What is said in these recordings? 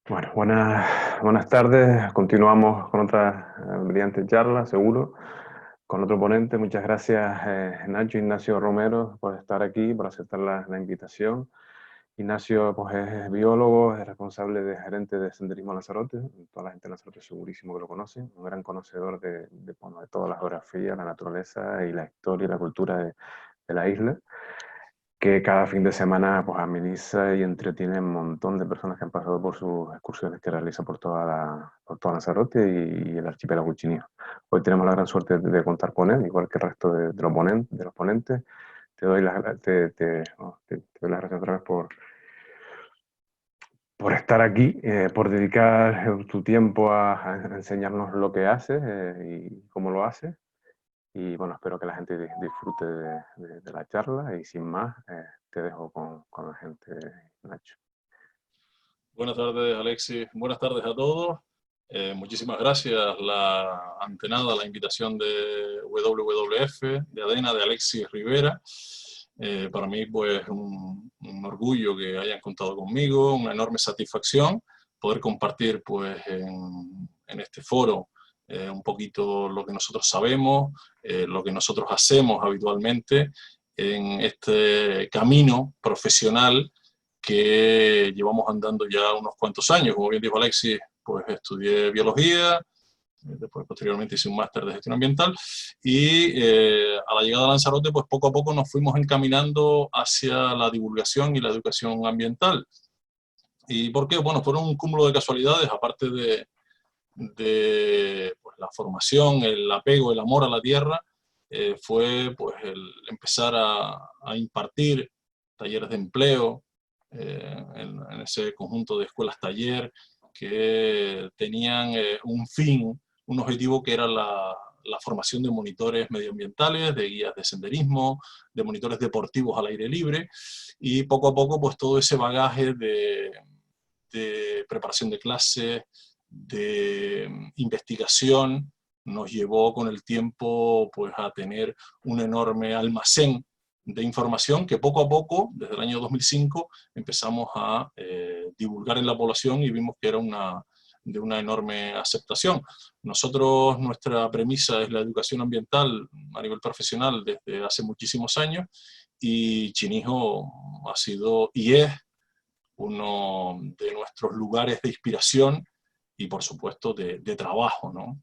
Bueno, buenas tardes. Continuamos con otra brillante charla, seguro, con otro ponente. Muchas gracias, Nacho Ignacio Romero, por estar aquí, por aceptar la invitación. Ignacio pues, es biólogo, es responsable de gerente de Senderismo Lanzarote. Toda la gente de Lanzarote segurísimo que lo conoce. Un gran conocedor bueno, de toda la geografía, la naturaleza y la historia y la cultura de la isla, que cada fin de semana pues, ameniza y entretiene a un montón de personas que han pasado por sus excursiones que realiza por toda Lanzarote y el archipiélago Chinijo. Hoy tenemos la gran suerte de contar con él, igual que el resto de los ponentes. Te doy te doy las gracias otra vez por estar aquí, por dedicar tu tiempo a enseñarnos lo que haces y cómo lo haces. Y bueno, espero que la gente disfrute de la charla y sin más, te dejo con la gente, Nacho. Buenas tardes, Alexis. Buenas tardes a todos. Muchísimas gracias. La invitación de WWF, de ADENA, de Alexis Rivera. Para mí, pues, un orgullo que hayan contado conmigo, una enorme satisfacción poder compartir, pues, en este foro un poquito lo que nosotros sabemos, lo que nosotros hacemos habitualmente en este camino profesional que llevamos andando ya unos cuantos años. Como bien dijo Alexis, pues estudié biología, después posteriormente hice un máster de gestión ambiental y a la llegada a Lanzarote, pues poco a poco nos fuimos encaminando hacia la divulgación y la educación ambiental. ¿Y por qué? Bueno, fueron un cúmulo de casualidades, aparte de pues, la formación, el apego, el amor a la tierra, fue pues el empezar a impartir talleres de empleo en ese conjunto de escuelas taller que tenían un fin, un objetivo que era la formación de monitores medioambientales, de guías de senderismo, de monitores deportivos al aire libre, y poco a poco pues todo ese bagaje de preparación de clases, de investigación, nos llevó con el tiempo pues, a tener un enorme almacén de información que poco a poco, desde el año 2005, empezamos a divulgar en la población y vimos que era de una enorme aceptación. Nosotros, nuestra premisa es la educación ambiental a nivel profesional desde hace muchísimos años y Chinijo ha sido y es uno de nuestros lugares de inspiración y por supuesto de trabajo, ¿no?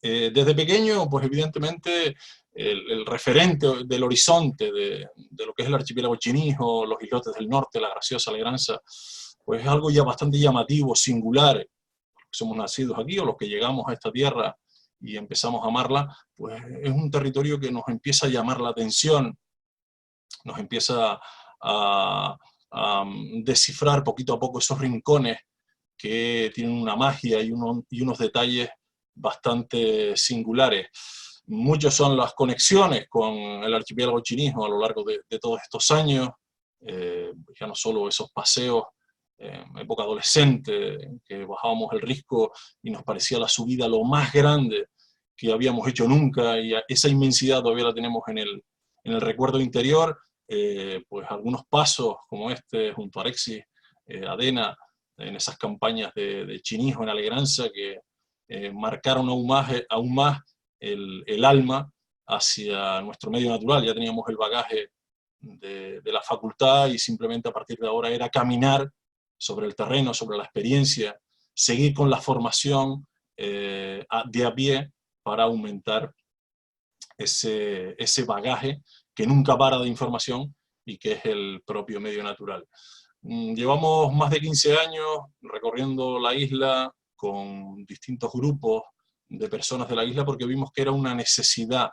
Desde pequeño, pues evidentemente el referente del horizonte de lo que es el archipiélago Chinijo, los islotes del norte, la Graciosa, la Granza, pues es algo ya bastante llamativo, singular. Somos nacidos aquí o los que llegamos a esta tierra y empezamos a amarla, pues es un territorio que nos empieza a llamar la atención, nos empieza a descifrar poquito a poco esos rincones que tienen una magia y unos detalles bastante singulares. Muchas son las conexiones con el archipiélago Chinijo a lo largo de todos estos años, ya no solo esos paseos en época adolescente, que bajábamos el Risco y nos parecía la subida lo más grande que habíamos hecho nunca, y esa inmensidad todavía la tenemos en el recuerdo interior, pues algunos pasos como este junto a Alexis, Adena, en esas campañas de Chinijo en Alegranza que marcaron aún más el alma hacia nuestro medio natural. Ya teníamos el bagaje de la facultad y simplemente a partir de ahora era caminar sobre el terreno, sobre la experiencia, seguir con la formación de a pie para aumentar ese bagaje que nunca para de información y que es el propio medio natural. Llevamos más de 15 años recorriendo la isla con distintos grupos de personas de la isla porque vimos que era una necesidad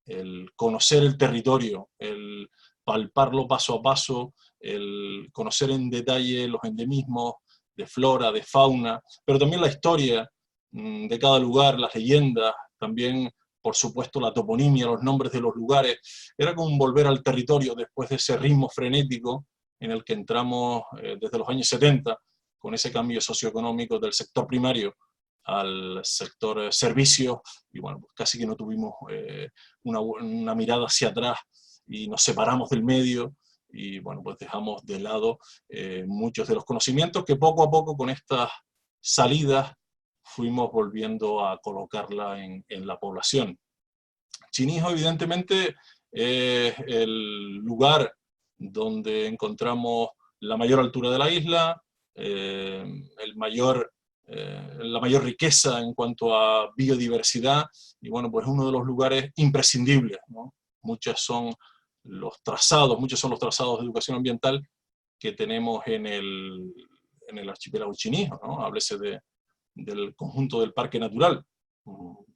el conocer el territorio, el palparlo paso a paso, el conocer en detalle los endemismos de flora, de fauna, pero también la historia de cada lugar, las leyendas, también por supuesto la toponimia, los nombres de los lugares. Era como volver al territorio después de ese ritmo frenético en el que entramos desde los años 70, con ese cambio socioeconómico del sector primario al sector servicios, y bueno, pues casi que no tuvimos una mirada hacia atrás y nos separamos del medio y bueno, pues dejamos de lado muchos de los conocimientos que poco a poco con estas salidas fuimos volviendo a colocarla en la población. Chinijo, evidentemente, es el lugar donde encontramos la mayor altura de la isla, la mayor riqueza en cuanto a biodiversidad, y bueno, pues uno de los lugares imprescindibles, ¿no? Muchos son los trazados de educación ambiental que tenemos en el archipiélago Chinijo, ¿no? Háblese del conjunto del parque natural.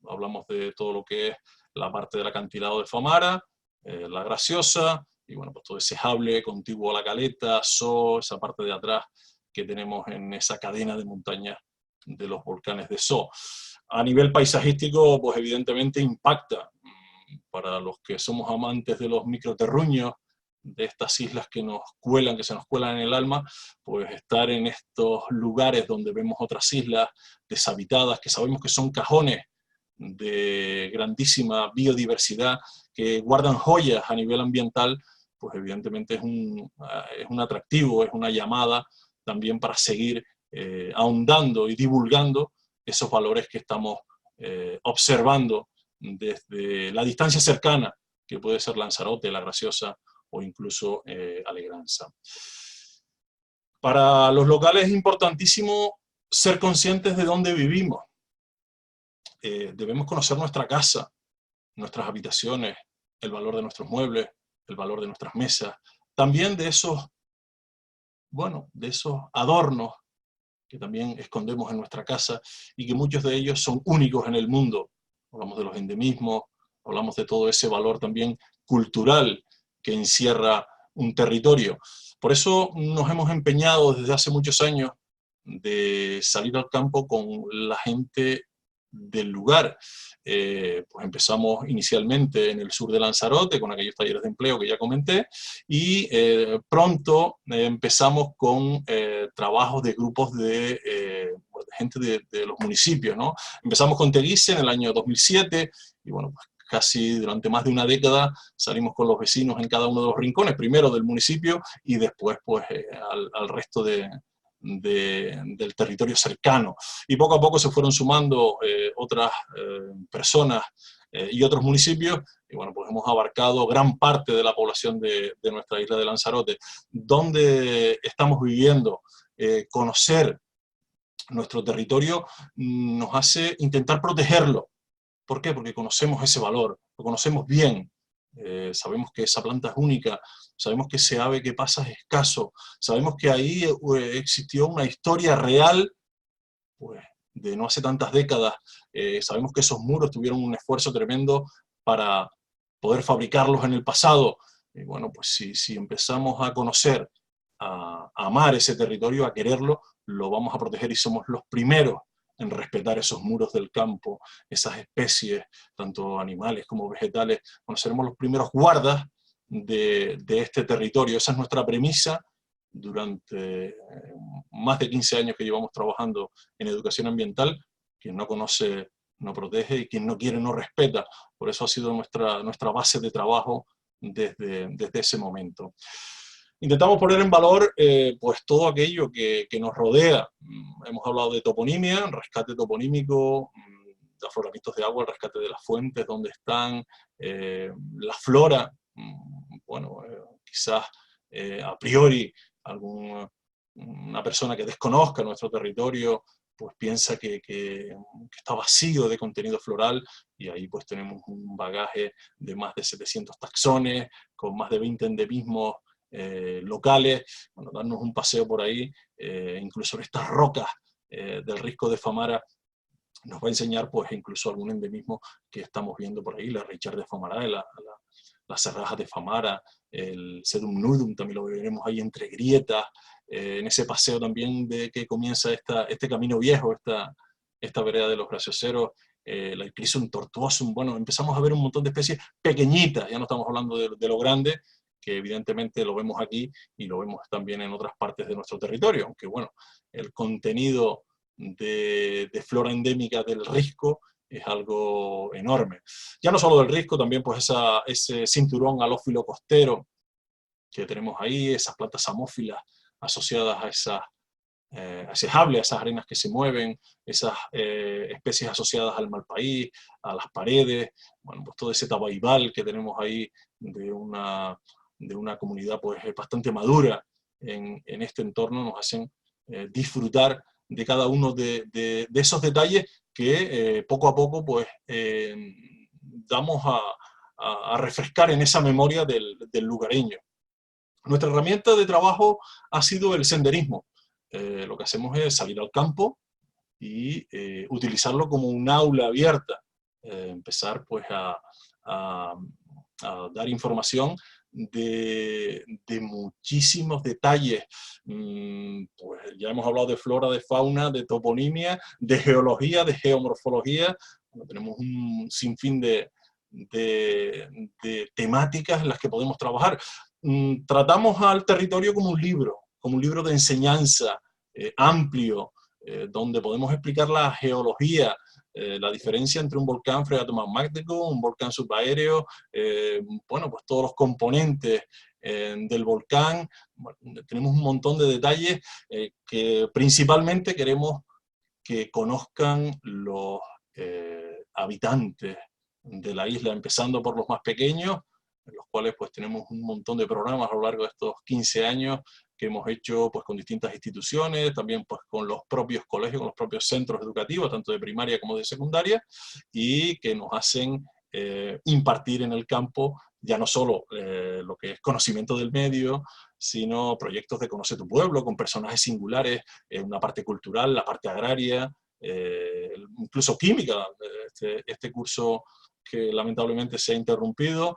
Hablamos de todo lo que es la parte del acantilado de Famara, la Graciosa, y bueno, pues todo ese jable contiguo a la Caleta, So, esa parte de atrás que tenemos en esa cadena de montañas de los volcanes de So. A nivel paisajístico, pues evidentemente impacta. Para los que somos amantes de los microterruños, de estas islas que se nos cuelan en el alma, pues estar en estos lugares donde vemos otras islas deshabitadas, que sabemos que son cajones de grandísima biodiversidad, que guardan joyas a nivel ambiental, pues evidentemente es un atractivo, es una llamada también para seguir ahondando y divulgando esos valores que estamos observando desde la distancia cercana, que puede ser Lanzarote, La Graciosa o incluso Alegranza. Para los locales es importantísimo ser conscientes de dónde vivimos. Debemos conocer nuestra casa, nuestras habitaciones, el valor de nuestros muebles, el valor de nuestras mesas, también de esos adornos que también escondemos en nuestra casa y que muchos de ellos son únicos en el mundo. Hablamos de los endemismos, hablamos de todo ese valor también cultural que encierra un territorio. Por eso nos hemos empeñado desde hace muchos años de salir al campo con la gente del lugar. Pues empezamos inicialmente en el sur de Lanzarote con aquellos talleres de empleo que ya comenté, y pronto empezamos con trabajos de grupos de gente de los municipios, ¿no? Empezamos con Teguise en el año 2007 y bueno, pues casi durante más de una década salimos con los vecinos en cada uno de los rincones, primero del municipio y después pues al resto del territorio cercano. Y poco a poco se fueron sumando otras personas y otros municipios, y bueno, pues hemos abarcado gran parte de la población de nuestra isla de Lanzarote. Donde estamos viviendo, conocer nuestro territorio nos hace intentar protegerlo. ¿Por qué? Porque conocemos ese valor, lo conocemos bien. Sabemos que esa planta es única, sabemos que ese ave que pasa es escaso, sabemos que ahí existió una historia real, pues, de no hace tantas décadas. Sabemos que esos muros tuvieron un esfuerzo tremendo para poder fabricarlos en el pasado. Y bueno, pues si empezamos a conocer, a amar ese territorio, a quererlo, lo vamos a proteger y somos los primeros en respetar esos muros del campo, esas especies, tanto animales como vegetales. Bueno, seremos los primeros guardas de este territorio. Esa es nuestra premisa durante más de 15 años que llevamos trabajando en educación ambiental. Quien no conoce no protege y quien no quiere no respeta. Por eso ha sido nuestra base de trabajo desde ese momento. Intentamos poner en valor pues todo aquello que nos rodea. Hemos hablado de toponimia, rescate toponímico, de afloramientos de agua, el rescate de las fuentes, donde están, la flora. Bueno, quizás a priori una persona que desconozca nuestro territorio pues piensa que está vacío de contenido floral, y ahí pues tenemos un bagaje de más de 700 taxones, con más de 20 endemismos locales. Bueno, darnos un paseo por ahí, incluso en estas rocas del Risco de Famara, nos va a enseñar pues incluso algún endemismo que estamos viendo por ahí, la Richard de Famara, las Serrajas de Famara, el Sedum Nudum, también lo veremos ahí entre grietas, en ese paseo también de que comienza este camino viejo, esta vereda de los gracioseros, la Iclisum tortuosum. Bueno, empezamos a ver un montón de especies pequeñitas, ya no estamos hablando de lo grande, que evidentemente lo vemos aquí y lo vemos también en otras partes de nuestro territorio, aunque bueno, el contenido de flora endémica del Risco es algo enorme. Ya no solo del Risco, también pues ese cinturón halófilo costero que tenemos ahí, esas plantas samófilas asociadas a ese sable, a esas arenas que se mueven, esas especies asociadas al malpaís, a las paredes, bueno, pues todo ese tabaibal que tenemos ahí de una comunidad pues bastante madura en este entorno, nos hacen disfrutar de cada uno de esos detalles que poco a poco pues damos a refrescar en esa memoria del lugareño. Nuestra herramienta de trabajo ha sido el senderismo. Lo que hacemos es salir al campo y utilizarlo como un aula abierta. Empezar pues a dar información de muchísimos detalles. Pues ya hemos hablado de flora, de fauna, de toponimia, de geología, de geomorfología. Bueno, tenemos un sinfín de temáticas en las que podemos trabajar. Tratamos al territorio como un libro de enseñanza amplio, donde podemos explicar la geología, la diferencia entre un volcán freatomagmático, un volcán subaéreo, bueno, pues todos los componentes del volcán. Bueno, tenemos un montón de detalles que principalmente queremos que conozcan los habitantes de la isla, empezando por los más pequeños, en los cuales pues tenemos un montón de programas a lo largo de estos 15 años que hemos hecho pues con distintas instituciones, también pues con los propios colegios, con los propios centros educativos, tanto de primaria como de secundaria, y que nos hacen impartir en el campo ya no solo lo que es conocimiento del medio, sino proyectos de Conoce tu Pueblo, con personajes singulares, una parte cultural, la parte agraria, incluso química. Este curso que lamentablemente se ha interrumpido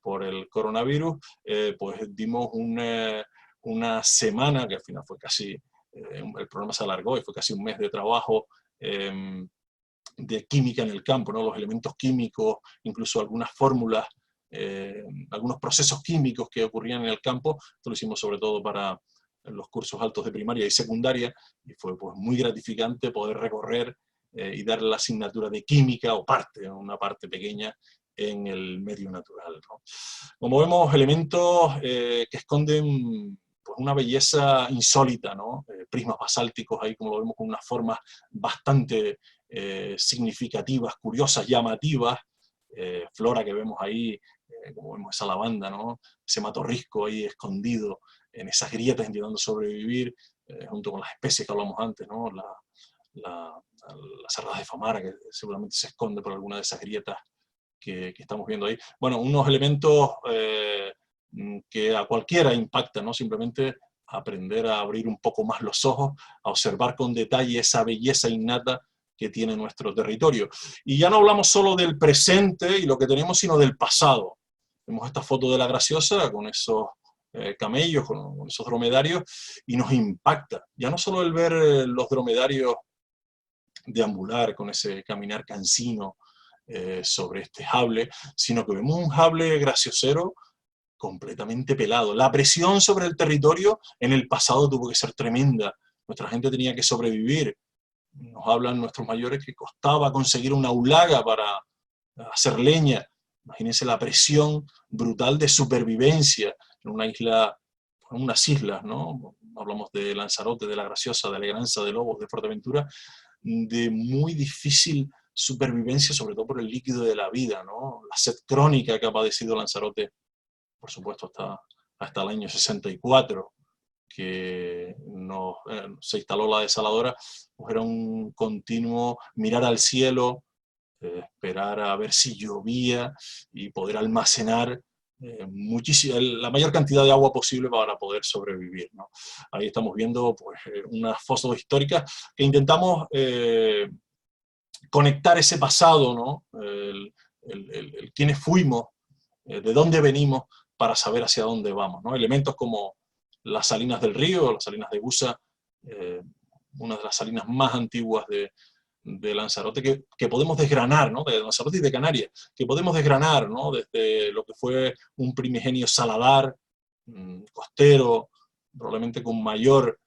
por el coronavirus, pues dimos una semana, que al final fue casi, el programa se alargó y fue casi un mes de trabajo de química en el campo, ¿no? Los elementos químicos, incluso algunas fórmulas, algunos procesos químicos que ocurrían en el campo. Esto lo hicimos sobre todo para los cursos altos de primaria y secundaria, y fue pues muy gratificante poder recorrer y darle la asignatura de química, o una parte pequeña, en el medio natural, ¿no? Como vemos, elementos que esconden pues una belleza insólita, ¿no? Prismas basálticos ahí, como lo vemos, con unas formas bastante significativas, curiosas, llamativas, flora que vemos ahí, como vemos esa lavanda, ¿no? Ese matorrisco ahí escondido en esas grietas intentando sobrevivir, junto con las especies que hablamos antes, ¿no? Las cerradas de Famara, que seguramente se esconde por alguna de esas grietas que estamos viendo ahí. Bueno, unos elementos que a cualquiera impactan, ¿no? Simplemente aprender a abrir un poco más los ojos, a observar con detalle esa belleza innata que tiene nuestro territorio. Y ya no hablamos solo del presente y lo que tenemos, sino del pasado. Vemos esta foto de La Graciosa con esos camellos, con esos dromedarios, y nos impacta. Ya no solo el ver los dromedarios deambular con ese caminar cansino sobre este jable, sino que vemos un jable graciosero completamente pelado. La presión sobre el territorio en el pasado tuvo que ser tremenda. Nuestra gente tenía que sobrevivir. Nos hablan nuestros mayores que costaba conseguir una ulaga para hacer leña. Imagínense la presión brutal de supervivencia en una isla, en unas islas, ¿no? Hablamos de Lanzarote, de La Graciosa, de Alegranza, de Lobos, de Fuerteventura, de muy difícil supervivencia, sobre todo por el líquido de la vida, ¿no? La sed crónica que ha padecido Lanzarote, por supuesto, hasta el año 64, que se instaló la desaladora, pues era un continuo mirar al cielo, esperar a ver si llovía y poder almacenar la mayor cantidad de agua posible para poder sobrevivir, ¿no? Ahí estamos viendo pues, unas fotos históricas que intentamos conectar ese pasado, ¿no? El quiénes fuimos, de dónde venimos, para saber hacia dónde vamos, ¿no? Elementos como las salinas del río, las salinas de Busa, una de las salinas más antiguas de Lanzarote, que podemos desgranar, ¿no? De Lanzarote y de Canarias, que podemos desgranar, ¿no? Desde lo que fue un primigenio saladar, costero, probablemente con mayor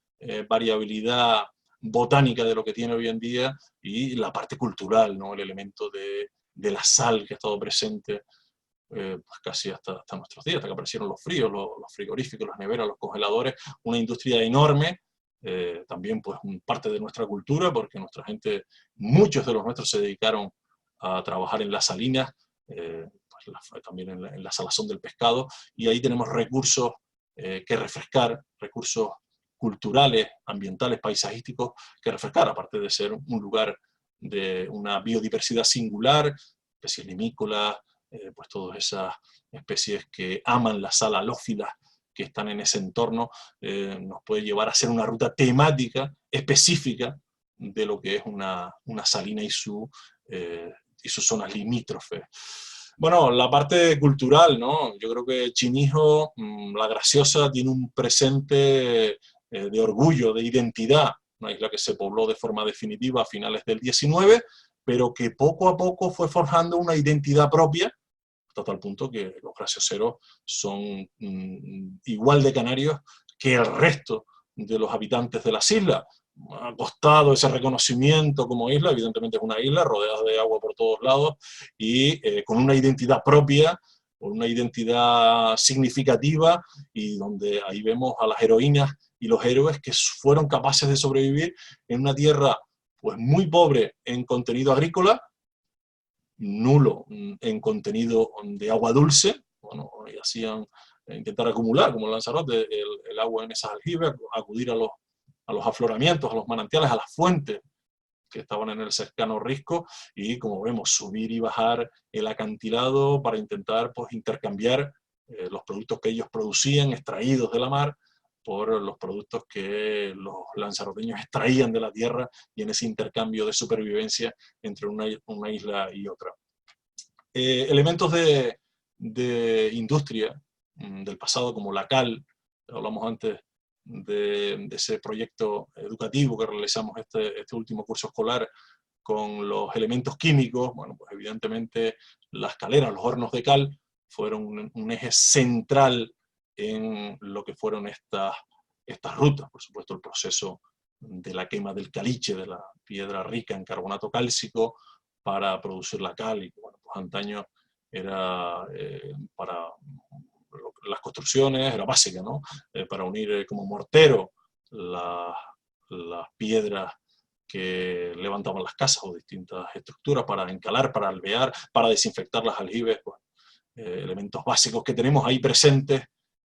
variabilidad botánica de lo que tiene hoy en día, y la parte cultural, ¿no? El elemento de la sal que ha estado presente pues casi hasta nuestros días, hasta que aparecieron los fríos, los frigoríficos, las neveras, los congeladores, una industria enorme, también pues parte de nuestra cultura, porque nuestra gente, muchos de los nuestros se dedicaron a trabajar en las salinas, pues también en la salazón del pescado, y ahí tenemos recursos que refrescar, recursos culturales, ambientales, paisajísticos que refrescar, aparte de ser un lugar de una biodiversidad singular, especies limícolas, pues todas esas especies que aman las halófilas que están en ese entorno, nos puede llevar a hacer una ruta temática específica de lo que es una salina y sus zonas limítrofes. Bueno, la parte cultural, ¿no? Yo creo que Chinijo, La Graciosa, tiene un presente de orgullo, de identidad, una isla que se pobló de forma definitiva a finales del 19, pero que poco a poco fue forjando una identidad propia, hasta tal punto que los gracioseros son igual de canarios que el resto de los habitantes de las islas. Ha costado ese reconocimiento como isla, evidentemente es una isla rodeada de agua por todos lados y con una identidad propia, con una identidad significativa, y donde ahí vemos a las heroínas y los héroes que fueron capaces de sobrevivir en una tierra pues muy pobre en contenido agrícola, nulo en contenido de agua dulce, bueno, y hacían intentar acumular, como el Lanzarote, el agua en esas aljibes, acudir a los afloramientos, a los manantiales, a las fuentes que estaban en el cercano risco, y como vemos, subir y bajar el acantilado para intentar pues, intercambiar los productos que ellos producían, extraídos de la mar, por los productos que los lanzaroteños extraían de la tierra, y en ese intercambio de supervivencia entre una isla y otra. Elementos de industria del pasado, como la cal, hablamos antes de ese proyecto educativo que realizamos este último curso escolar con los elementos químicos. Bueno, pues evidentemente las caleras, los hornos de cal, fueron un eje central en lo que fueron estas rutas. Por supuesto, el proceso de la quema del caliche, de la piedra rica en carbonato cálcico, para producir la cal, y bueno, pues antaño era para las construcciones, era básica, ¿no? Para unir como mortero las piedras que levantaban las casas o distintas estructuras, para encalar, para alvear, para desinfectar las aljibes, pues, elementos básicos que tenemos ahí presentes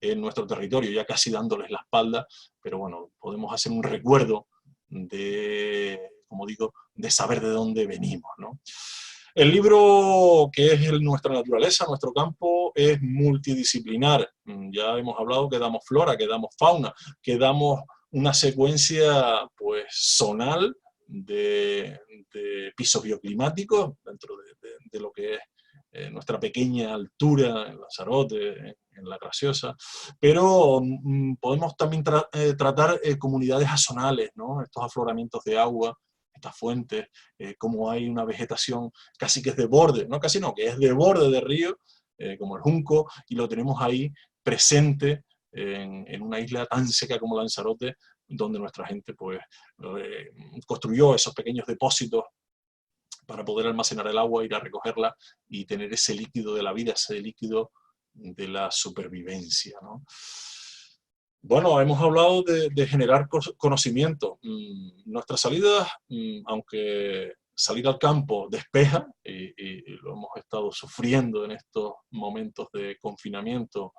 en nuestro territorio, ya casi dándoles la espalda, pero bueno, podemos hacer un recuerdo de, como digo, de saber de dónde venimos, ¿no? El libro, que es nuestra naturaleza, nuestro campo, es multidisciplinar. Ya hemos hablado que damos flora, que damos fauna, que damos una secuencia pues zonal de pisos bioclimáticos dentro de lo que es nuestra pequeña altura en Lanzarote, en La Graciosa, pero podemos también tratar comunidades azonales, ¿no? Estos afloramientos de agua, estas fuentes, como hay una vegetación casi que es de borde, no casi no, que es de borde de río, como el junco, y lo tenemos ahí presente en una isla tan seca como Lanzarote, donde nuestra gente pues, construyó esos pequeños depósitos para poder almacenar el agua, ir a recogerla y tener ese líquido de la vida, ese líquido de la supervivencia, ¿no? Bueno, hemos hablado de generar conocimiento. Nuestras salidas, aunque salir al campo despeja, y lo hemos estado sufriendo en estos momentos de confinamiento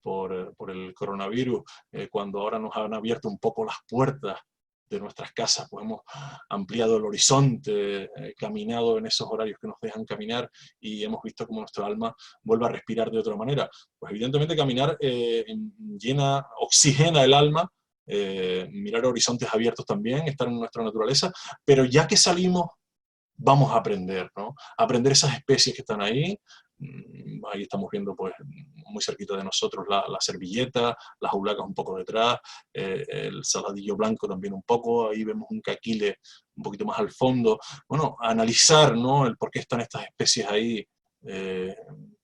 por el coronavirus, cuando ahora nos han abierto un poco las puertas de nuestras casas, pues hemos ampliado el horizonte, caminado en esos horarios que nos dejan caminar, y hemos visto cómo nuestra alma vuelve a respirar de otra manera. Pues evidentemente caminar oxigena el alma, mirar horizontes abiertos también, estar en nuestra naturaleza, pero ya que salimos, vamos a aprender, ¿no? Aprender esas especies que están ahí. Ahí estamos viendo pues muy cerquita de nosotros la servilleta, las jaulacas un poco detrás, el saladillo blanco también un poco, ahí vemos un caquile un poquito más al fondo. Bueno, analizar, ¿no? El por qué están estas especies ahí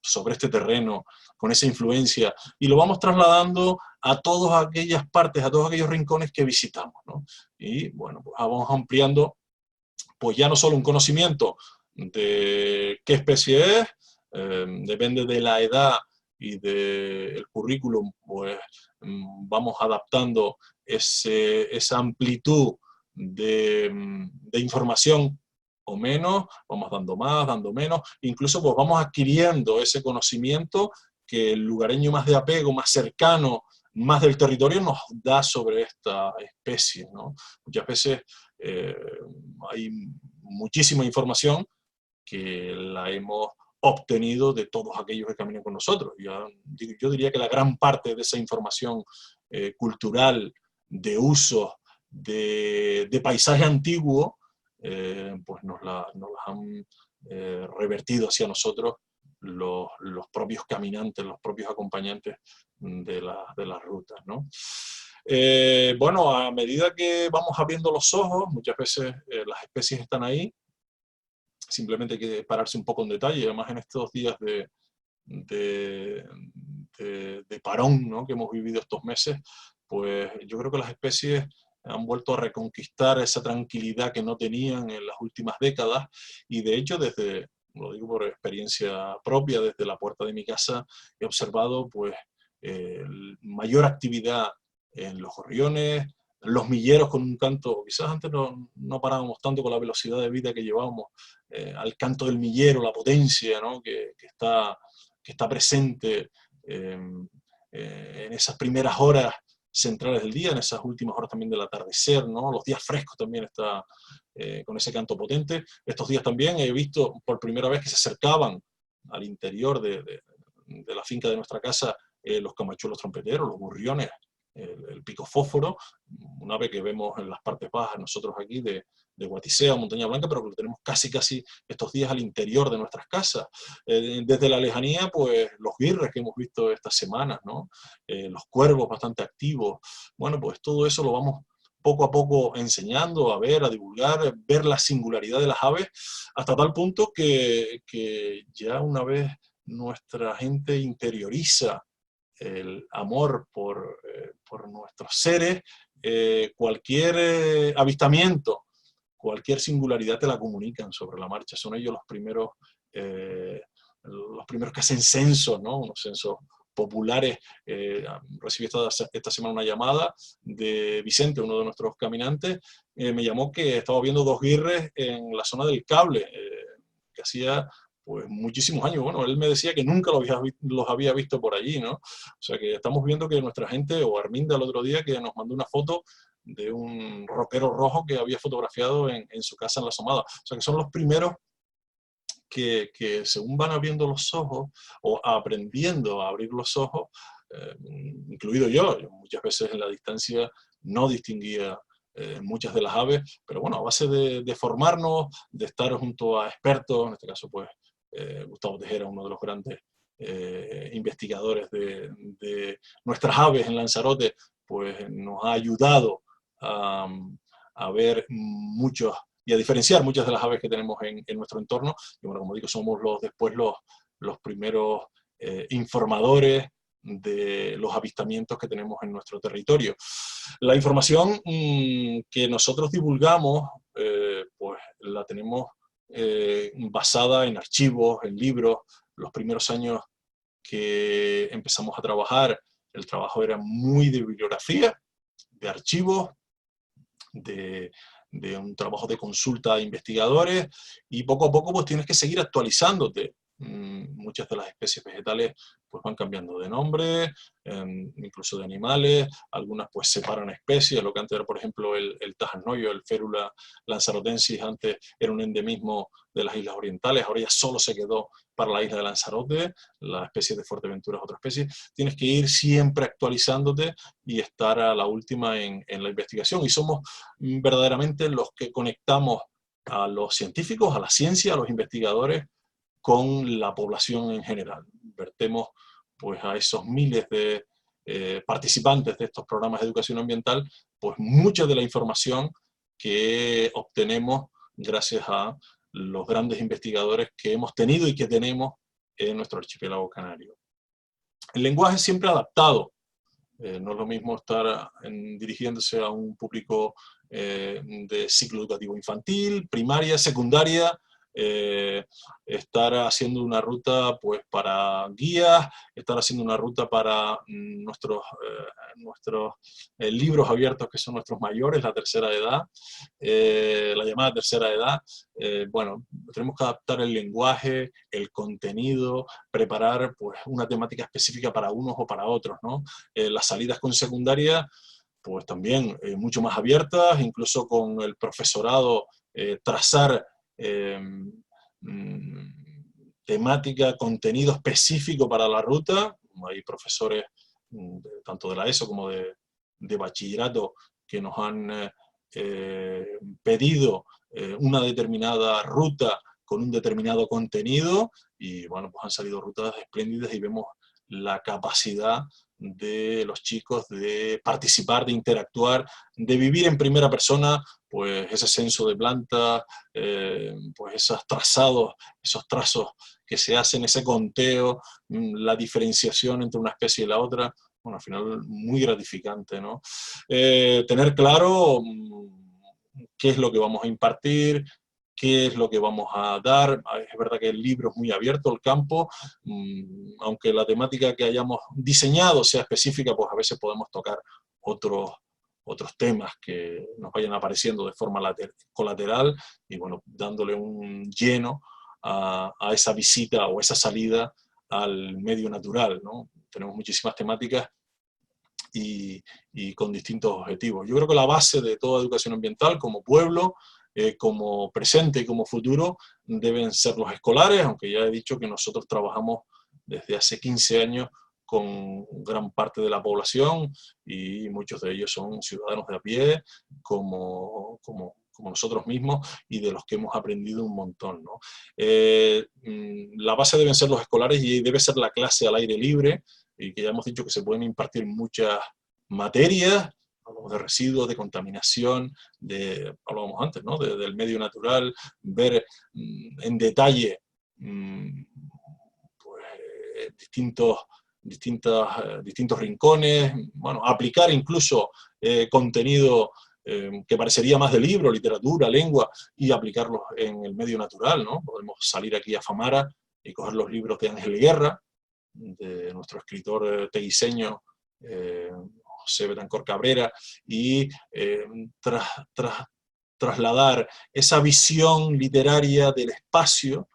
sobre este terreno, con esa influencia, y lo vamos trasladando a todas aquellas partes, a todos aquellos rincones que visitamos, ¿no? Y bueno, pues vamos ampliando pues ya no solo un conocimiento de qué especie es, depende de la edad y del currículum, pues vamos adaptando esa amplitud de información o menos, vamos dando más, dando menos, incluso pues vamos adquiriendo ese conocimiento que el lugareño más de apego, más cercano, más del territorio nos da sobre esta especie, ¿no? Muchas veces hay muchísima información que la hemos obtenido de todos aquellos que caminan con nosotros. Yo diría que la gran parte de esa información cultural, de usos, de paisaje antiguo, pues nos las han revertido hacia nosotros los propios caminantes, los propios acompañantes de las rutas, ¿no? Bueno, a medida que vamos abriendo los ojos, muchas veces las especies están ahí, simplemente hay que pararse un poco en detalle, además en estos días de parón, ¿no?, que hemos vivido estos meses, pues yo creo que las especies han vuelto a reconquistar esa tranquilidad que no tenían en las últimas décadas, y de hecho lo digo por experiencia propia, desde la puerta de mi casa he observado pues mayor actividad en los gorriones, los milleros con un canto, quizás antes no parábamos tanto con la velocidad de vida que llevábamos, al canto del millero, la potencia, ¿no?, que está presente en esas primeras horas centrales del día, en esas últimas horas también del atardecer, ¿no? Los días frescos también está con ese canto potente. Estos días también he visto por primera vez que se acercaban al interior de la finca de nuestra casa los camachuelos trompeteros, los gorriones, el pico fósforo, un ave que vemos en las partes bajas nosotros aquí de Guatisea, Montaña Blanca, pero que lo tenemos casi estos días al interior de nuestras casas. Desde la lejanía, pues los guirres que hemos visto estas semanas, ¿no? Los cuervos bastante activos. Bueno, pues todo eso lo vamos poco a poco enseñando, a ver, a divulgar, ver la singularidad de las aves, hasta tal punto que ya una vez nuestra gente interioriza el amor por nuestros seres, cualquier avistamiento, cualquier singularidad te la comunican sobre la marcha. Son ellos los primeros que hacen censos, ¿no? Unos censos populares. Recibí esta semana una llamada de Vicente, uno de nuestros caminantes, me llamó que estaba viendo dos guirres en la zona del Cable, que hacía pues muchísimos años. Bueno, él me decía que nunca los había visto por allí, ¿no? O sea que estamos viendo que nuestra gente, o Arminda el otro día, que nos mandó una foto de un roquero rojo que había fotografiado en su casa en La Somada. O sea que son los primeros que según van abriendo los ojos, o aprendiendo a abrir los ojos, incluido yo muchas veces en la distancia no distinguía muchas de las aves, pero bueno, a base de formarnos, de estar junto a expertos, en este caso pues Gustavo Tejera, uno de los grandes investigadores de nuestras aves en Lanzarote, pues nos ha ayudado a ver muchos y a diferenciar muchas de las aves que tenemos en nuestro entorno. Y bueno, como digo, somos después los primeros informadores de los avistamientos que tenemos en nuestro territorio. La información que nosotros divulgamos, pues la tenemos basada en archivos, en libros. Los primeros años que empezamos a trabajar, el trabajo era muy de bibliografía, de archivos, de un trabajo de consulta a investigadores, y poco a poco pues tienes que seguir actualizándote. Muchas de las especies vegetales pues van cambiando de nombre, incluso de animales, algunas pues separan especies, lo que antes era por ejemplo el tajanoyo, el Férula lanzarotensis, antes era un endemismo de las islas orientales, ahora ya solo se quedó para la isla de Lanzarote, la especie de Fuerteventura es otra especie. Tienes que ir siempre actualizándote y estar a la última en la investigación, y somos verdaderamente los que conectamos a los científicos, a la ciencia, a los investigadores, con la población en general. Vertemos pues a esos miles de participantes de estos programas de educación ambiental, pues mucha de la información que obtenemos gracias a los grandes investigadores que hemos tenido y que tenemos en nuestro archipiélago canario. El lenguaje siempre adaptado. No es lo mismo estar dirigiéndose a un público de ciclo educativo infantil, primaria, secundaria, estar haciendo una ruta pues para guías, estar haciendo una ruta para nuestros libros abiertos, que son nuestros mayores, la tercera edad, la llamada tercera edad. Bueno, tenemos que adaptar el lenguaje, el contenido, preparar pues una temática específica para unos o para otros, ¿no? Las salidas con secundaria, pues también mucho más abiertas, incluso con el profesorado, trazar temática, contenido específico para la ruta. Hay profesores tanto de la ESO como de bachillerato que nos han pedido una determinada ruta con un determinado contenido, y bueno, pues han salido rutas espléndidas y vemos la capacidad de los chicos de participar, de interactuar, de vivir en primera persona pues ese censo de plantas, pues esos trazos que se hacen, ese conteo, la diferenciación entre una especie y la otra. Bueno, al final muy gratificante, ¿no? Tener claro qué es lo que vamos a impartir, qué es lo que vamos a dar. Es verdad que el libro es muy abierto, el campo, aunque la temática que hayamos diseñado sea específica, pues a veces podemos tocar otros temas que nos vayan apareciendo de forma colateral, y bueno, dándole un lleno a esa visita o esa salida al medio natural, ¿no? Tenemos muchísimas temáticas y con distintos objetivos. Yo creo que la base de toda educación ambiental como pueblo, como presente y como futuro, deben ser los escolares, aunque ya he dicho que nosotros trabajamos desde hace 15 años con gran parte de la población, y muchos de ellos son ciudadanos de a pie, como nosotros mismos, y de los que hemos aprendido un montón, ¿no? La base deben ser los escolares y debe ser la clase al aire libre, y que ya hemos dicho que se pueden impartir muchas materias. Hablamos de residuos, de contaminación, hablábamos antes, ¿no? Del medio natural, ver en detalle pues, distintos rincones, bueno, aplicar incluso contenido que parecería más de libro, literatura, lengua, y aplicarlos en el medio natural, ¿no? Podemos salir aquí a Famara y coger los libros de Ángel Guerra, de nuestro escritor teguiseño, José Betancor Cabrera, y trasladar esa visión literaria del espacio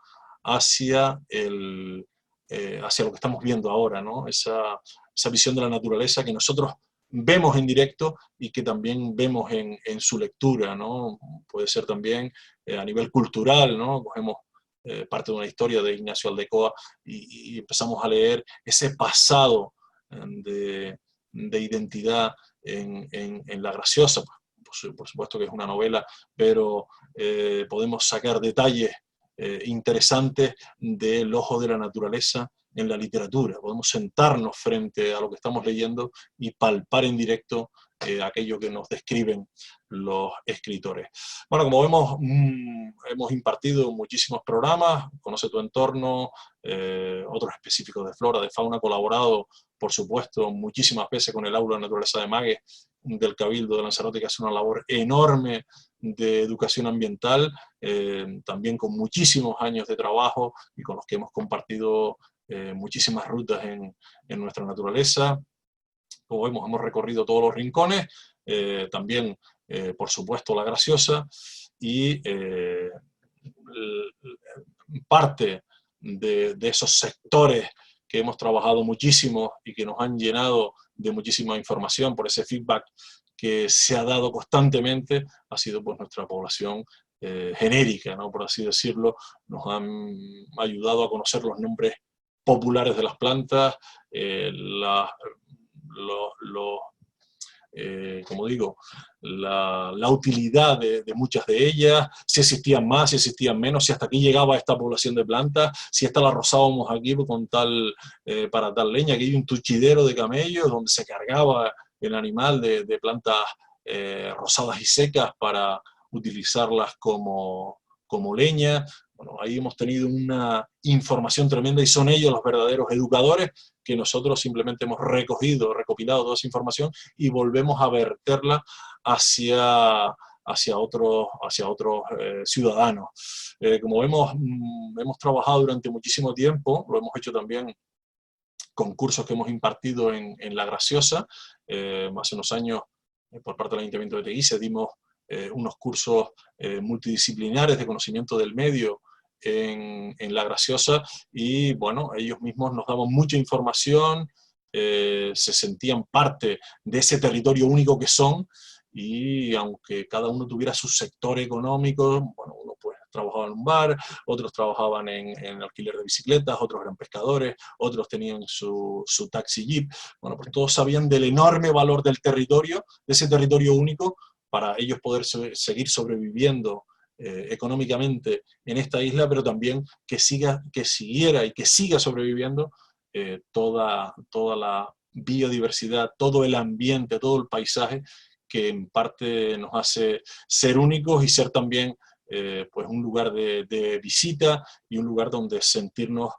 hacia lo que estamos viendo ahora, ¿no? Esa visión de la naturaleza que nosotros vemos en directo y que también vemos en su lectura, ¿no? Puede ser también a nivel cultural, ¿no? Cogemos parte de una historia de Ignacio Aldecoa y empezamos a leer ese pasado de identidad en La Graciosa. Por supuesto que es una novela, pero podemos sacar detalles interesantes del ojo de la naturaleza en la literatura. Podemos sentarnos frente a lo que estamos leyendo y palpar en directo aquello que nos describen los escritores. Bueno, como vemos, hemos impartido muchísimos programas, Conoce tu entorno, otros específicos de flora, de fauna, colaborado, por supuesto, muchísimas veces con el Aula de Naturaleza de Magues del Cabildo de Lanzarote, que hace una labor enorme de educación ambiental, también con muchísimos años de trabajo y con los que hemos compartido muchísimas rutas en nuestra naturaleza. Como vemos, hemos recorrido todos los rincones, también, por supuesto, La Graciosa, y parte de esos sectores que hemos trabajado muchísimo y que nos han llenado de muchísima información por ese feedback que se ha dado constantemente, ha sido pues nuestra población genérica, ¿no? Por así decirlo. Nos han ayudado a conocer los nombres populares de las plantas, como digo, la utilidad de muchas de ellas, si existían más, si existían menos, si hasta aquí llegaba esta población de plantas, si esta la rozábamos aquí con para tal leña. Aquí hay un tuchidero de camellos donde se cargaba el animal de plantas rosadas y secas para utilizarlas como leña. Bueno, ahí hemos tenido una información tremenda y son ellos los verdaderos educadores, que nosotros simplemente hemos recopilado toda esa información y volvemos a verterla hacia hacia otros ciudadanos. Como vemos, hemos trabajado durante muchísimo tiempo, lo hemos hecho también con cursos que hemos impartido en La Graciosa. Hace unos años, por parte del Ayuntamiento de Teguise, dimos unos cursos multidisciplinares de conocimiento del medio en La Graciosa, y bueno, ellos mismos nos daban mucha información, se sentían parte de ese territorio único que son, y aunque cada uno tuviera su sector económico, bueno, uno pues trabajaba en un bar, otros trabajaban en alquiler de bicicletas, otros eran pescadores, otros tenían su taxi jeep. Bueno, pues todos sabían del enorme valor del territorio, de ese territorio único, para ellos poder seguir sobreviviendo económicamente en esta isla, pero también que siguiera y que siga sobreviviendo toda la biodiversidad, todo el ambiente, todo el paisaje que en parte nos hace ser únicos y ser también pues un lugar de visita y un lugar donde sentirnos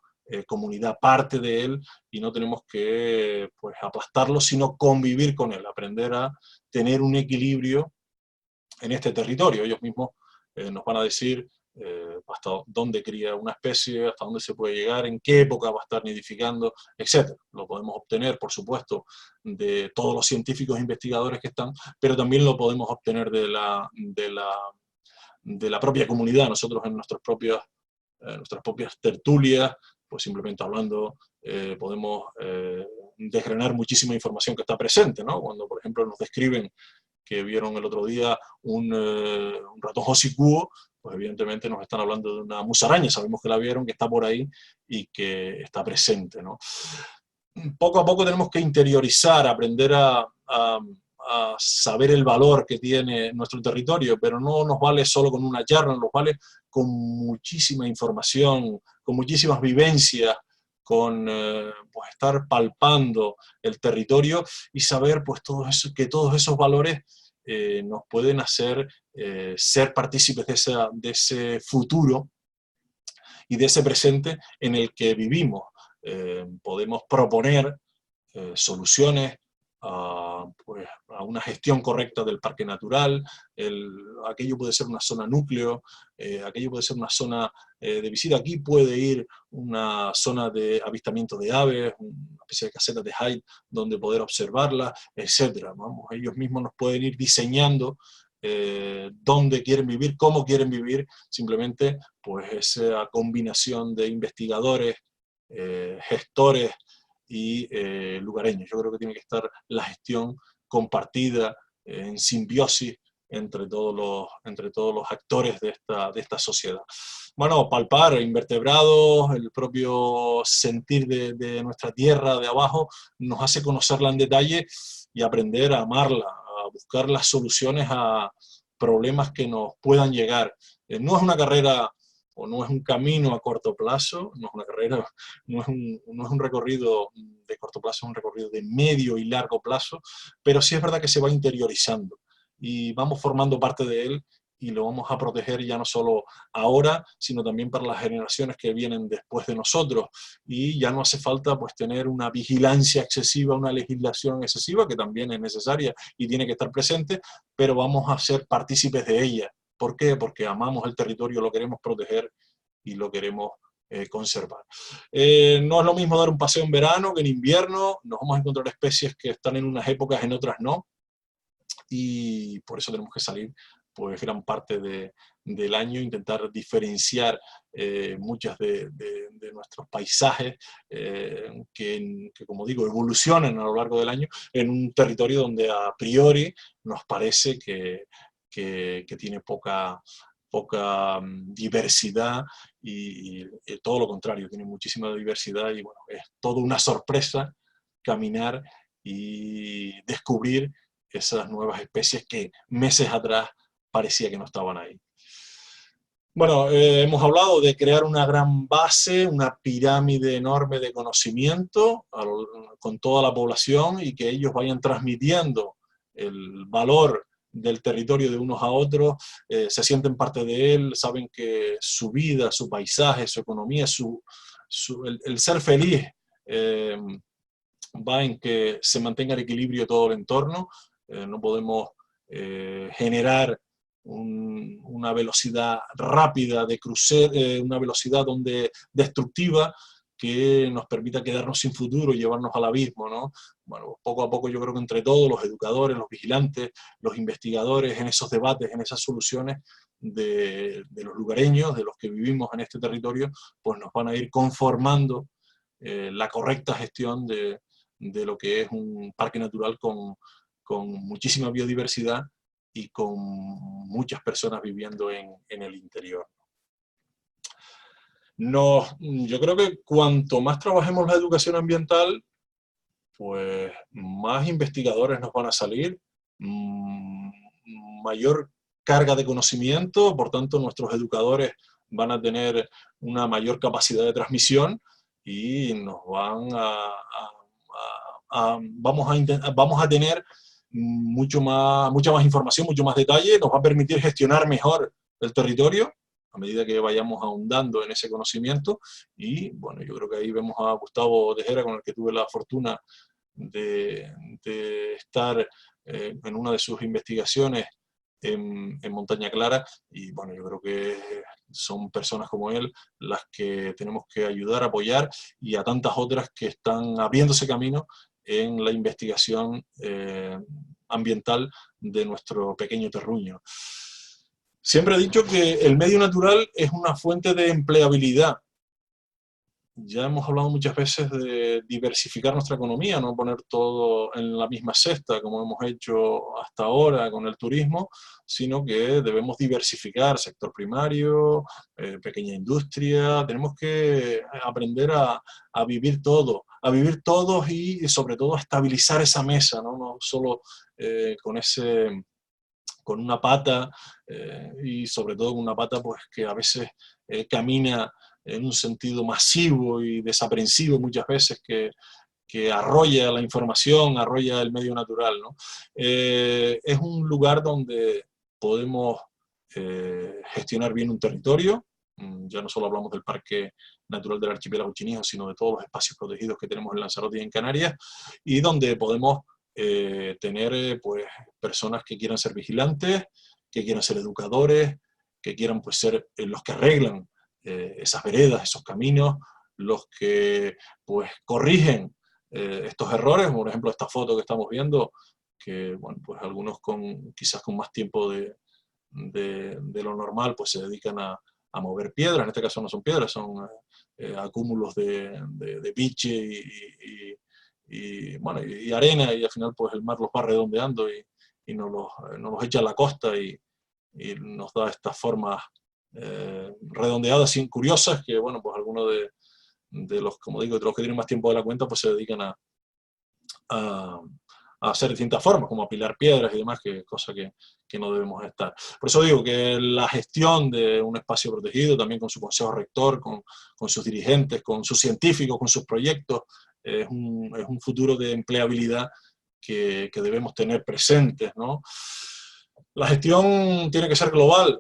comunidad, parte de él, y no tenemos que pues aplastarlo, sino convivir con él, aprender a tener un equilibrio en este territorio. Ellos mismos nos van a decir hasta dónde cría una especie, hasta dónde se puede llegar, en qué época va a estar nidificando, etc. Lo podemos obtener, por supuesto, de todos los científicos e investigadores que están, pero también lo podemos obtener de la propia comunidad. Nosotros en nuestras propias tertulias, pues simplemente hablando, podemos desgranar muchísima información que está presente, ¿no? Cuando, por ejemplo, nos describen que vieron el otro día un ratón hocicuo, pues evidentemente nos están hablando de una musaraña, sabemos que la vieron, que está por ahí y que está presente, ¿no? Poco a poco tenemos que interiorizar, aprender a saber el valor que tiene nuestro territorio, pero no nos vale solo con una charla, nos vale con muchísima información, con muchísimas vivencias, con pues estar palpando el territorio y saber pues que todos esos valores nos pueden hacer ser partícipes de ese futuro y de ese presente en el que vivimos. Podemos proponer soluciones pues, a una gestión correcta del parque natural, aquello puede ser una zona núcleo, aquello puede ser una zona de visita. Aquí puede ir una zona de avistamiento de aves, una especie de caseta de Hyde donde poder observarlas, etc. Vamos, ellos mismos nos pueden ir diseñando dónde quieren vivir, cómo quieren vivir, simplemente pues esa combinación de investigadores, gestores y lugareños. Yo creo que tiene que estar la gestión compartida, en simbiosis entre todos los actores de esta sociedad. Bueno, palpar invertebrados, el propio sentir de nuestra tierra de abajo, nos hace conocerla en detalle y aprender a amarla, a buscar las soluciones a problemas que nos puedan llegar. No es una carrera o no es un camino a corto plazo, no es una carrera, no es un recorrido de corto plazo, es un recorrido de medio y largo plazo, pero sí es verdad que se va interiorizando y vamos formando parte de él y lo vamos a proteger ya no solo ahora, sino también para las generaciones que vienen después de nosotros. Y ya no hace falta pues tener una vigilancia excesiva, una legislación excesiva, que también es necesaria y tiene que estar presente, pero vamos a ser partícipes de ella. ¿Por qué? Porque amamos el territorio, lo queremos proteger y lo queremos conservar. No es lo mismo dar un paseo en verano que en invierno, nos vamos a encontrar especies que están en unas épocas, en otras no, y por eso tenemos que salir pues gran parte del año, intentar diferenciar muchas de nuestros paisajes que, como digo, evolucionan a lo largo del año en un territorio donde a priori nos parece que tiene poca diversidad y todo lo contrario, tiene muchísima diversidad y bueno, es toda una sorpresa caminar y descubrir esas nuevas especies que meses atrás parecía que no estaban ahí. Bueno, hemos hablado de crear una gran base, una pirámide enorme de conocimiento con toda la población y que ellos vayan transmitiendo el valor del territorio de unos a otros, se sienten parte de él, saben que su vida, su paisaje, su economía, el ser feliz va en que se mantenga el equilibrio de todo el entorno. No podemos generar una velocidad rápida de crucer, una velocidad destructiva, que nos permita quedarnos sin futuro y llevarnos al abismo, ¿no? Bueno, poco a poco yo creo que entre todos, los educadores, los vigilantes, los investigadores, en esos debates, en esas soluciones de los lugareños, de los que vivimos en este territorio, pues nos van a ir conformando la correcta gestión de lo que es un parque natural con muchísima biodiversidad y con muchas personas viviendo en el interior. Yo creo que cuanto más trabajemos la educación ambiental, pues más investigadores nos van a salir, mayor carga de conocimiento, por tanto nuestros educadores van a tener una mayor capacidad de transmisión y nos van vamos a tener mucha más información, mucho más detalle, nos va a permitir gestionar mejor el territorio a medida que vayamos ahondando en ese conocimiento. Y bueno, yo creo que ahí vemos a Gustavo Tejera, con el que tuve la fortuna de estar en una de sus investigaciones en Montaña Clara, y bueno, yo creo que son personas como él las que tenemos que ayudar, apoyar, y a tantas otras que están abriéndose camino en la investigación ambiental de nuestro pequeño terruño. Siempre he dicho que el medio natural es una fuente de empleabilidad. Ya hemos hablado muchas veces de diversificar nuestra economía, no poner todo en la misma cesta como hemos hecho hasta ahora con el turismo, sino que debemos diversificar sector primario, pequeña industria. Tenemos que aprender a vivir todos y sobre todo a estabilizar esa mesa, no solo con una pata, y sobre todo con una pata pues que a veces camina en un sentido masivo y desaprensivo muchas veces, que arrolla la información, arrolla el medio natural, ¿no? Es un lugar donde podemos gestionar bien un territorio. Ya no solo hablamos del Parque Natural del Archipiélago Chinijo, sino de todos los espacios protegidos que tenemos en Lanzarote y en Canarias, y donde podemos tener pues personas que quieran ser vigilantes, que quieran ser educadores, que quieran pues ser los que arreglan esas veredas, esos caminos, los que pues corrigen estos errores. Por ejemplo, esta foto que estamos viendo, que bueno, pues algunos quizás con más tiempo de lo normal pues se dedican a mover piedras. En este caso no son piedras, son acúmulos de biche bueno, y arena, y al final pues el mar los va redondeando y nos los echa a la costa, y nos da estas formas redondeadas y curiosas, que bueno, pues algunos de los, como digo, de los que tienen más tiempo de la cuenta, pues se dedican a hacer distintas formas, como apilar piedras y demás, cosa que no debemos estar. Por eso digo que la gestión de un espacio protegido, también con su consejo rector, con sus dirigentes, con sus científicos, con sus proyectos, es un futuro de empleabilidad que debemos tener presentes, ¿no? La gestión tiene que ser global.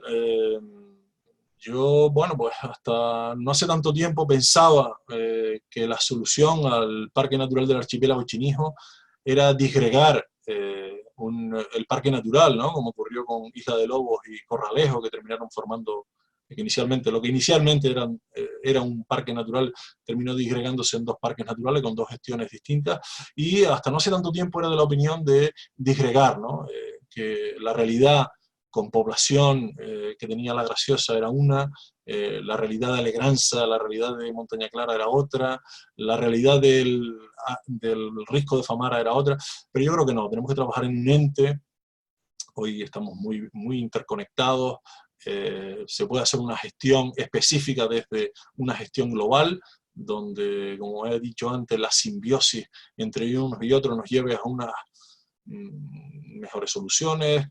Yo, bueno, pues hasta no hace tanto tiempo pensaba que la solución al Parque Natural del Archipiélago Chinijo era disgregar el parque natural, ¿no? Como ocurrió con Isla de Lobos y Corralejo, que terminaron formando, lo que inicialmente era un parque natural, terminó disgregándose en dos parques naturales con dos gestiones distintas, y hasta no hace tanto tiempo era de la opinión de disgregar, ¿no? Que la realidad con población que tenía La Graciosa era una, la realidad de Alegranza, la realidad de Montaña Clara era otra, la realidad del Risco de Famara era otra, pero yo creo que no, tenemos que trabajar en un ente. Hoy estamos muy, muy interconectados, se puede hacer una gestión específica desde una gestión global, donde, como he dicho antes, la simbiosis entre unos y otros nos lleve a unas mejores soluciones,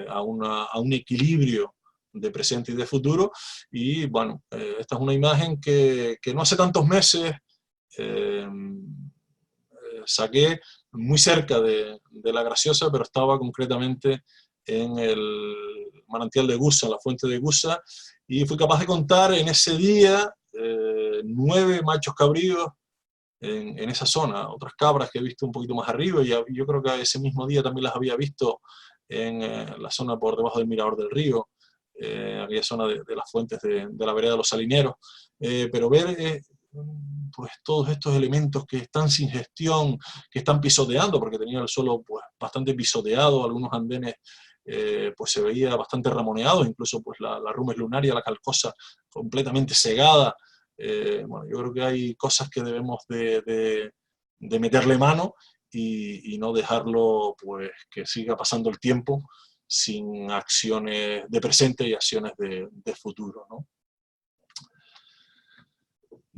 a un equilibrio de presente y de futuro. Y bueno, esta es una imagen que no hace tantos meses saqué muy cerca de La Graciosa, pero estaba concretamente en el manantial de Gusa, en la fuente de Gusa, y fui capaz de contar en ese día 9 machos cabríos en esa zona. Otras cabras que he visto un poquito más arriba, y yo creo que ese mismo día también las había visto en la zona por debajo del Mirador del Río, aquella zona de las fuentes de la vereda de los Salineros, pero ver pues todos estos elementos que están sin gestión, que están pisoteando, porque tenía el suelo pues bastante pisoteado, algunos andenes pues se veía bastante ramoneados, incluso pues la Rumes lunaria, la Calcosa, completamente cegada. Bueno, yo creo que hay cosas que debemos de meterle mano y no dejarlo pues que siga pasando el tiempo sin acciones de presente y acciones de futuro, ¿no?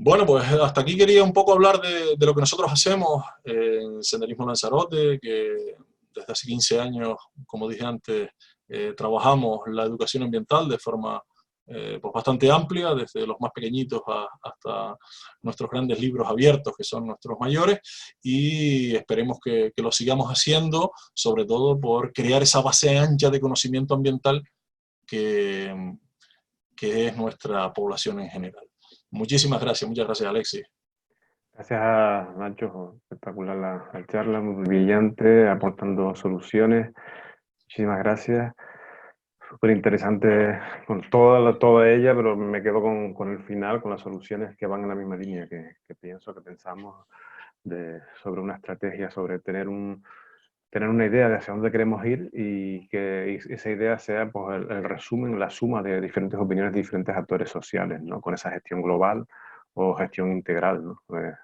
Bueno, pues hasta aquí quería un poco hablar de lo que nosotros hacemos en Senderismo Lanzarote, que desde hace 15 años, como dije antes, trabajamos la educación ambiental de forma pues bastante amplia, desde los más pequeñitos hasta nuestros grandes libros abiertos, que son nuestros mayores, y esperemos que lo sigamos haciendo, sobre todo por crear esa base ancha de conocimiento ambiental que, que es nuestra población en general. Muchísimas gracias, muchas gracias, Alexis. Gracias a Nacho, espectacular la charla, muy brillante, aportando soluciones. Muchísimas gracias. Súper interesante con toda ella, pero me quedo con el final, con las soluciones que van en la misma línea que pensamos sobre una estrategia, sobre tener una idea de hacia dónde queremos ir y que esa idea sea pues, el resumen, la suma de diferentes opiniones de diferentes actores sociales, ¿no? Con esa gestión global o gestión integral, ¿no?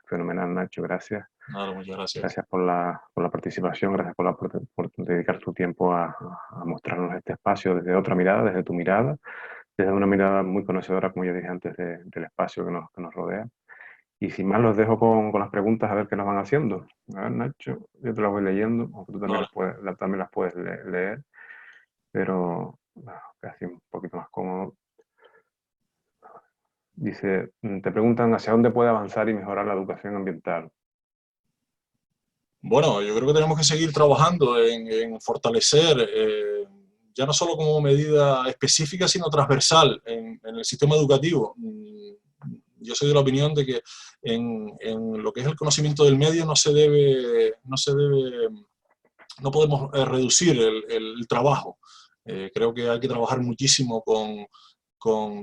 Fenomenal, Nacho, gracias. Nada, muchas gracias. Gracias por la participación, gracias por dedicar tu tiempo a mostrarnos este espacio desde otra mirada, desde tu mirada, desde una mirada muy conocedora, como ya dije antes, del espacio que nos rodea. Y sin más, los dejo con las preguntas a ver qué nos van haciendo. A ver, Nacho, yo te las voy leyendo, aunque tú también, vale, también las puedes leer, pero bueno, casi un poquito más cómodo. Dice, te preguntan hacia dónde puede avanzar y mejorar la educación ambiental. Bueno, yo creo que tenemos que seguir trabajando en fortalecer, ya no solo como medida específica, sino transversal en el sistema educativo. Yo soy de la opinión de que en lo que es el conocimiento del medio no podemos reducir el trabajo. Creo que hay que trabajar muchísimo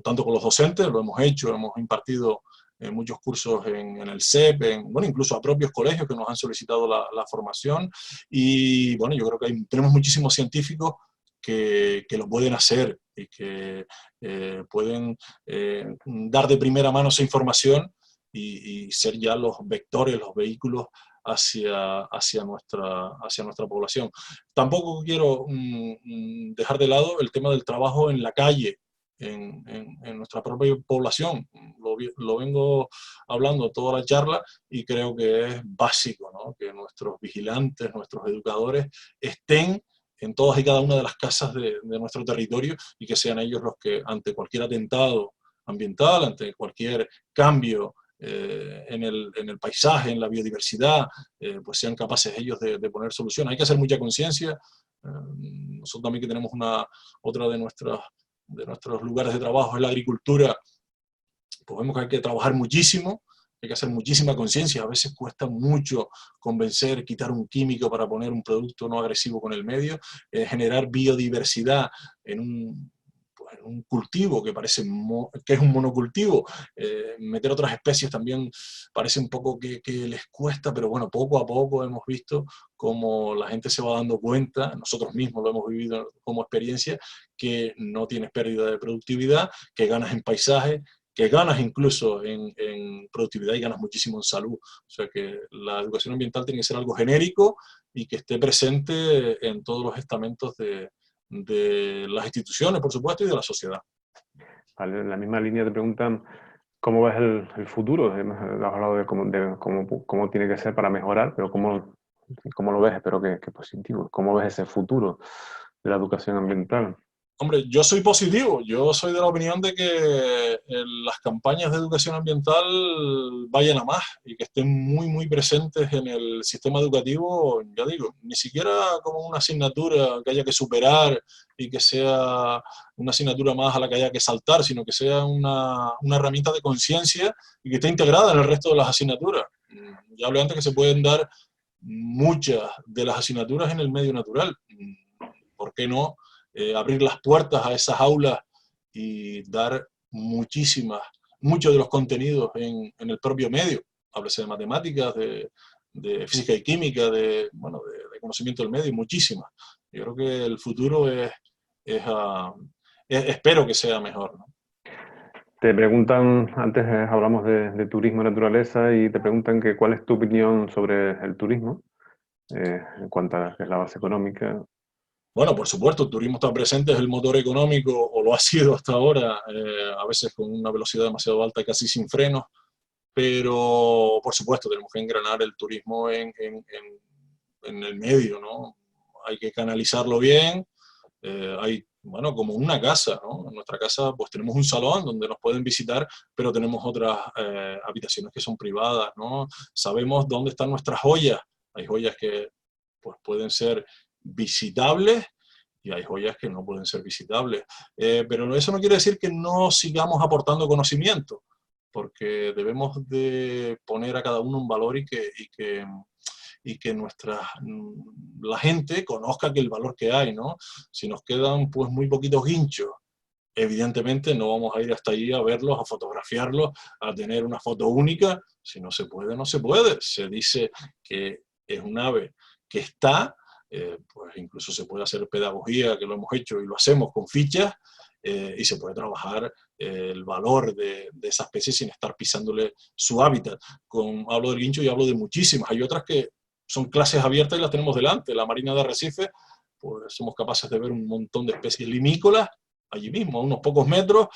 tanto con los docentes, lo hemos hecho, hemos impartido muchos cursos en el CEP, bueno, incluso a propios colegios que nos han solicitado la formación, y bueno, yo creo que tenemos muchísimos científicos que lo pueden hacer y que pueden dar de primera mano esa información y ser ya los vectores, los vehículos hacia nuestra población. Tampoco quiero dejar de lado el tema del trabajo en la calle, en nuestra propia población. Lo vengo hablando toda la charla y creo que es básico, ¿no? Que nuestros vigilantes, nuestros educadores estén en todas y cada una de las casas de nuestro territorio y que sean ellos los que, ante cualquier atentado ambiental, ante cualquier cambio en el paisaje, en la biodiversidad, pues sean capaces ellos de poner solución. Hay que hacer mucha conciencia. Nosotros también que tenemos otra de nuestros lugares de trabajo es la agricultura, pues vemos que hay que trabajar muchísimo, hay que hacer muchísima conciencia, a veces cuesta mucho convencer, quitar un químico para poner un producto no agresivo con el medio, generar biodiversidad en un cultivo que parece que es un monocultivo, meter otras especies también parece un poco que les cuesta, pero bueno, poco a poco hemos visto cómo la gente se va dando cuenta, nosotros mismos lo hemos vivido como experiencia, que no tienes pérdida de productividad, que ganas en paisaje, que ganas incluso en productividad y ganas muchísimo en salud. O sea que la educación ambiental tiene que ser algo genérico y que esté presente en todos los estamentos de las instituciones, por supuesto, y de la sociedad. Vale, en la misma línea te preguntan cómo ves el futuro. Has hablado de cómo tiene que ser para mejorar, pero cómo lo ves. Espero que positivo. ¿Cómo ves ese futuro de la educación ambiental? Hombre, yo soy positivo, yo soy de la opinión de que las campañas de educación ambiental vayan a más y que estén muy, muy presentes en el sistema educativo, ya digo, ni siquiera como una asignatura que haya que superar y que sea una asignatura más a la que haya que saltar, sino que sea una herramienta de conciencia y que esté integrada en el resto de las asignaturas. Ya hablé antes que se pueden dar muchas de las asignaturas en el medio natural. ¿Por ¿por qué no abrir las puertas a esas aulas y dar muchos de los contenidos en el propio medio? Háblese de matemáticas, de física y química, bueno, de conocimiento del medio, muchísimas. Yo creo que el futuro espero que sea mejor, ¿no? Te preguntan, antes hablamos de turismo y naturaleza, y te preguntan que cuál es tu opinión sobre el turismo, en cuanto a que es la base económica. Bueno, por supuesto, el turismo está presente, es el motor económico, o lo ha sido hasta ahora, a veces con una velocidad demasiado alta, casi sin frenos, pero por supuesto tenemos que engranar el turismo en el medio, ¿no? Hay que canalizarlo bien, bueno, como una casa, ¿no? En nuestra casa pues tenemos un salón donde nos pueden visitar, pero tenemos otras habitaciones que son privadas, ¿no? Sabemos dónde están nuestras joyas. Hay joyas que pues pueden ser visitables y hay joyas que no pueden ser visitables. Pero eso no quiere decir que no sigamos aportando conocimiento, porque debemos de poner a cada uno un valor y que la gente conozca que el valor que hay, ¿no? Si nos quedan pues muy poquitos guinchos, evidentemente no vamos a ir hasta allí a verlos, a fotografiarlos, a tener una foto única. Si no se puede, no se puede. Se dice que es un ave que está, pues incluso se puede hacer pedagogía, que lo hemos hecho y lo hacemos con fichas, y se puede trabajar el valor de esa especie sin estar pisándole su hábitat. Hablo del guincho y hablo de muchísimas. Hay otras que son clases abiertas y las tenemos delante. La Marina de Arrecife, pues somos capaces de ver un montón de especies limícolas allí mismo, a unos pocos metros,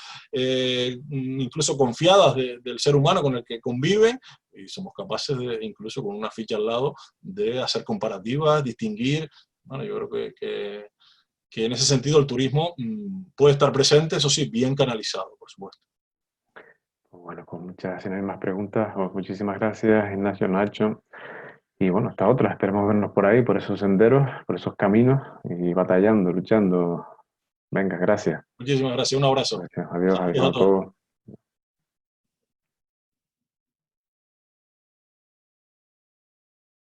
incluso confiadas del ser humano con el que conviven, y somos capaces de, incluso con una ficha al lado, de hacer comparativas, distinguir. Bueno, yo creo que en ese sentido el turismo puede estar presente, eso sí, bien canalizado, por supuesto. Bueno, con muchas, si no hay más preguntas, muchísimas gracias, Ignacio, Nacho. Y bueno, hasta otra. Esperemos vernos por ahí, por esos senderos, por esos caminos y batallando, luchando. Venga, gracias. Muchísimas gracias, un abrazo. Gracias. Adiós, Gracias adiós a a todos. todos.